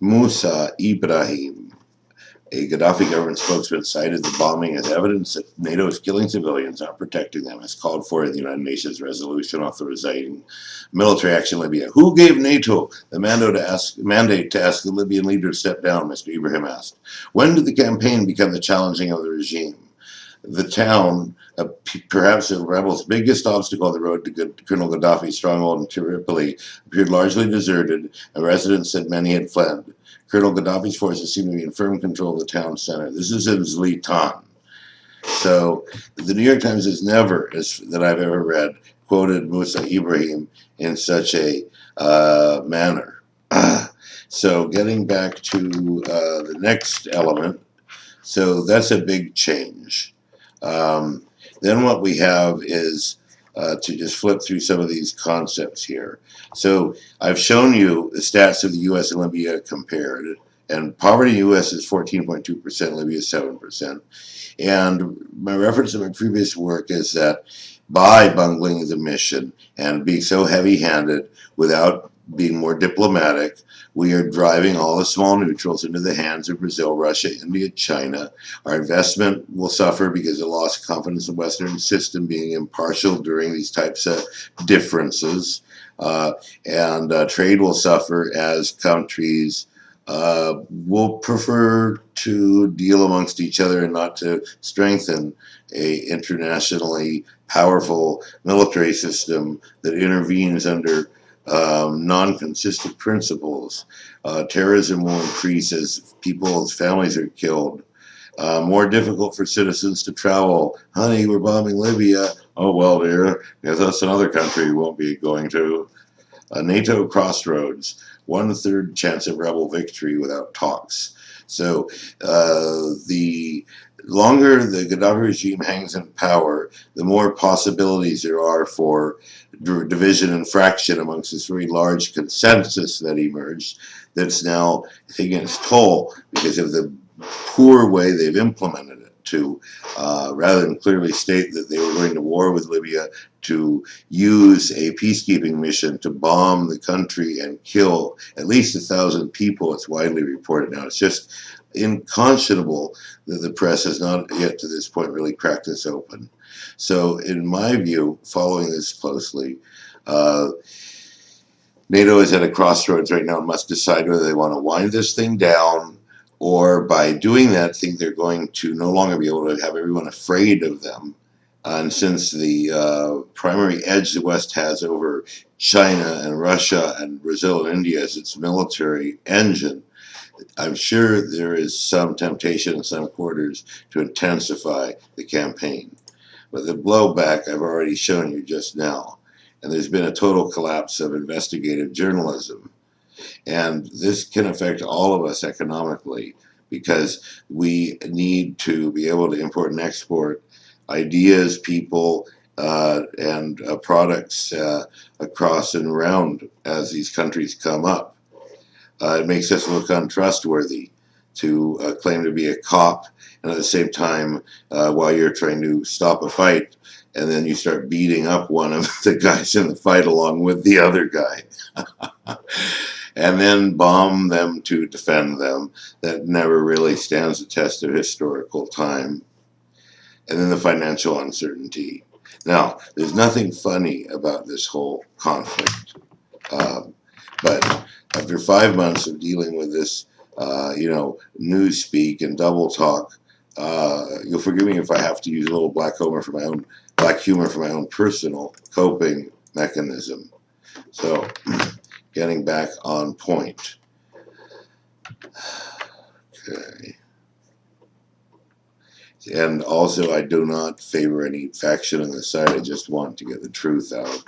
Moussa Ibrahim, a Gaddafi government spokesman, cited the bombing as evidence that NATO is killing civilians, not protecting them, as called for in the United Nations resolution authorizing military action in Libya. Who gave NATO the mandate to ask the Libyan leader to step down, Mr. Ibrahim asked. When did the campaign become the challenging of the regime? The town, perhaps the rebels' biggest obstacle on the road to Colonel Gaddafi's stronghold in Tripoli, appeared largely deserted, and residents said many had fled. Colonel Gaddafi's forces seem to be in firm control of the town center. This is in Zlitan. So the New York Times has never, that I've ever read, quoted Moussa Ibrahim in such a manner. So getting back to the next element, so that's a big change. Then what we have is to just flip through some of these concepts here. So I've shown you the stats of the US and Libya compared, and poverty in the US is 14.2%, Libya is 7%. And my reference to my previous work is that by bungling the mission and being so heavy-handed without being more diplomatic, we are driving all the small neutrals into the hands of Brazil, Russia, India, China. Our investment will suffer because of lost confidence in the Western system being impartial during these types of differences. And trade will suffer as countries will prefer to deal amongst each other and not to strengthen a internationally powerful military system that intervenes under non-consistent principles. Terrorism will increase as people's families are killed. More difficult for citizens to travel. Honey, we're bombing Libya. Oh, well, dear, because that's another country we won't be going to. NATO crossroads. 1/3 chance of rebel victory without talks. So the longer the Gaddafi regime hangs in power, the more possibilities there are for division and fraction amongst this very large consensus that emerged that's now taking its toll because of the poor way they've implemented it to, rather than clearly state that they were going to war with Libya, to use a peacekeeping mission to bomb the country and kill at least 1,000 people. It's widely reported now. It's just unconscionable that the press has not yet to this point really cracked this open. So in my view, following this closely, NATO is at a crossroads right now and must decide whether they want to wind this thing down, or by doing that think they're going to no longer be able to have everyone afraid of them. And since the primary edge the West has over China and Russia and Brazil and India as its military engine, I'm sure there is some temptation in some quarters to intensify the campaign. But the blowback I've already shown you just now. And there's been a total collapse of investigative journalism. And this can affect all of us economically because we need to be able to import and export ideas, people, and products across and around as these countries come up. It makes us look untrustworthy to claim to be a cop, and at the same time, while you're trying to stop a fight, and then you start beating up one of the guys in the fight along with the other guy. And then bomb them to defend them. That never really stands the test of historical time. And then the financial uncertainty. Now, there's nothing funny about this whole conflict. But after 5 months of dealing with this, newspeak and double talk, you'll forgive me if I have to use a little black humor for my own personal coping mechanism. So, getting back on point. Okay. And also, I do not favor any faction on the side. I just want to get the truth out.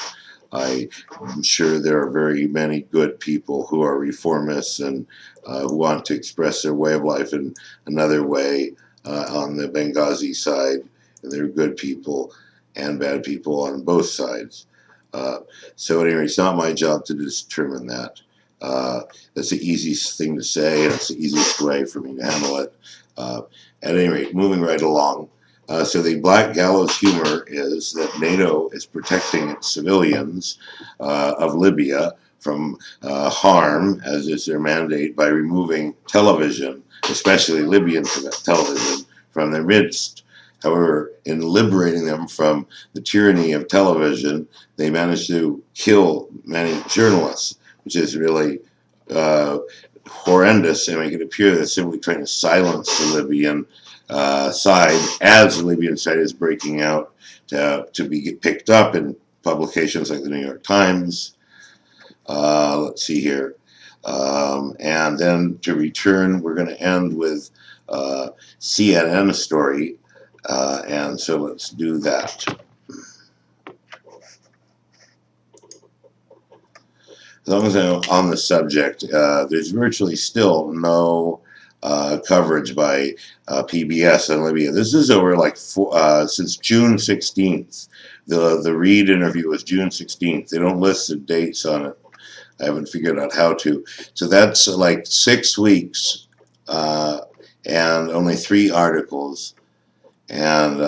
I'm sure there are very many good people who are reformists and who want to express their way of life in another way on the Benghazi side. And there are good people and bad people on both sides. So anyway, it's not my job to determine that. That's the easiest thing to say, and it's the easiest way for me to handle it. At any rate, moving right along. So the black gallows humor is that NATO is protecting its civilians of Libya from harm, as is their mandate, by removing television, especially Libyan television, from their midst. However, in liberating them from the tyranny of television, they managed to kill many journalists, which is really horrendous, and make it appear that they're simply trying to silence the Libyan side as the Libyan side is breaking out to be picked up in publications like the New York Times. Let's see here. And then to return, we're going to end with CNN story. And so let's do that. As long as I'm on the subject, there's virtually still no coverage by PBS on Libya. This is over like since June 16th. The Reid interview was June 16th. They don't list the dates on it. I haven't figured out how to. So that's like 6 weeks and only 3 articles. And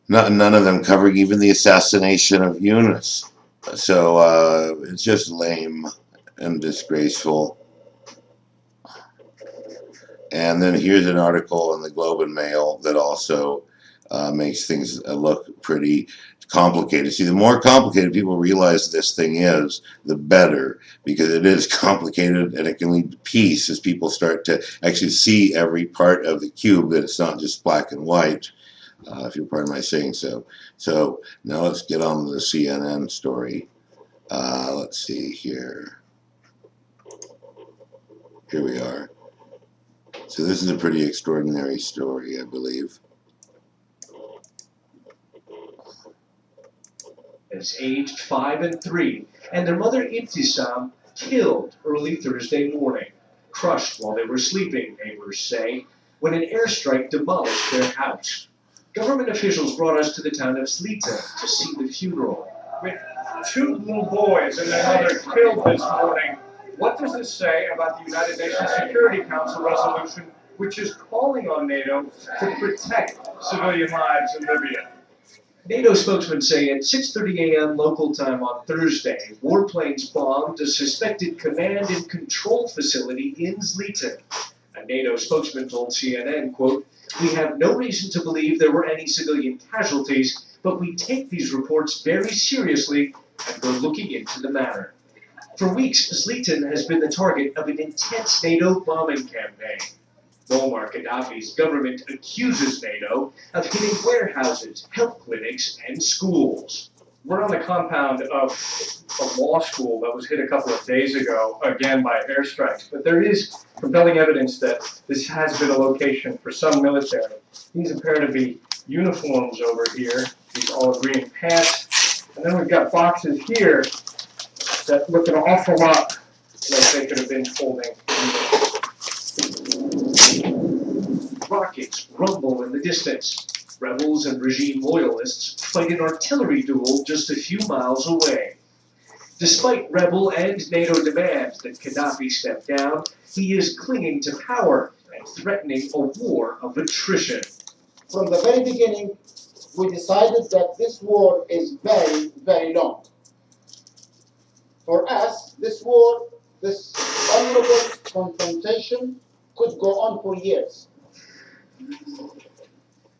none of them covering even the assassination of Younnes. So it's just lame and disgraceful. And then here's an article in the Globe and Mail that also makes things look pretty complicated. See, the more complicated people realize this thing is, the better, because it is complicated and it can lead to peace as people start to actually see every part of the cube, that it's not just black and white, if you'll pardon my saying so. So now let's get on to the CNN story. Let's see here. Here we are. So this is a pretty extraordinary story, I believe. Is aged 5 and 3, and their mother Ibtisam killed early Thursday morning, crushed while they were sleeping, neighbors say, when an airstrike demolished their house. Government officials brought us to the town of Slita to see the funeral. With 2 little boys and their mother killed this morning, what does this say about the United Nations Security Council resolution, which is calling on NATO to protect civilian lives in Libya? NATO spokesmen say at 6:30 a.m. local time on Thursday, warplanes bombed a suspected command and control facility in Slita. A NATO spokesman told CNN, quote, "We have no reason to believe there were any civilian casualties, but we take these reports very seriously and we're looking into the matter." For weeks, Slita has been the target of an intense NATO bombing campaign. Muammar Gaddafi's government accuses NATO of hitting warehouses, health clinics, and schools. We're on the compound of a law school that was hit a couple of days ago, again by airstrikes. But there is compelling evidence that this has been a location for some military. These appear to be uniforms over here, these olive green pants. And then we've got boxes here that look an awful lot like they could have been holding. Rockets rumble in the distance. Rebels and regime loyalists fight an artillery duel just a few miles away. Despite rebel and NATO demands that Gaddafi step down, he is clinging to power and threatening a war of attrition. From the very beginning, we decided that this war is very, very long. For us, this war, this honorable confrontation, could go on for years.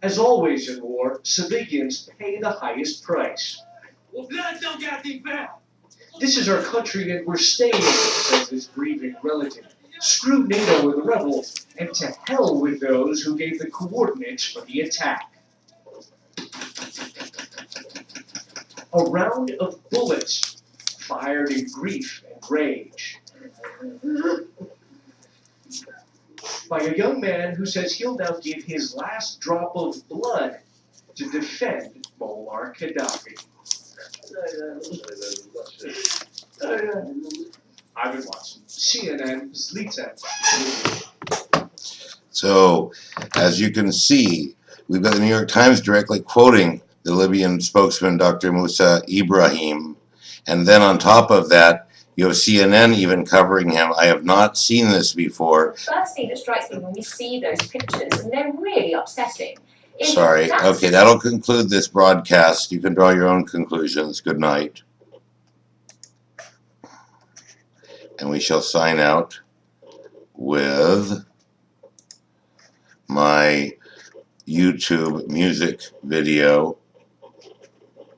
As always in war, civilians pay the highest price. This is our country and we're staying, says this grieving relative. Screw NATO and the rebels, and to hell with those who gave the coordinates for the attack. A round of bullets fired in grief and rage by a young man who says he'll now give his last drop of blood to defend Muammar Gaddafi. Ivan Watson, CNN, Slita. So, as you can see, we've got the New York Times directly quoting the Libyan spokesman, Dr. Moussa Ibrahim, and then on top of that, you have CNN even covering him. I have not seen this before. First thing that strikes me when we see those pictures, and they're really upsetting. Sorry. Okay, that'll conclude this broadcast. You can draw your own conclusions. Good night. we shall sign out with my YouTube music video,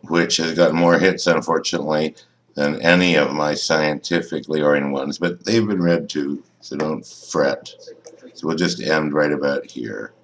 which has got more hits, unfortunately, than any of my scientifically oriented ones, but they've been read too, so don't fret. So we'll just end right about here.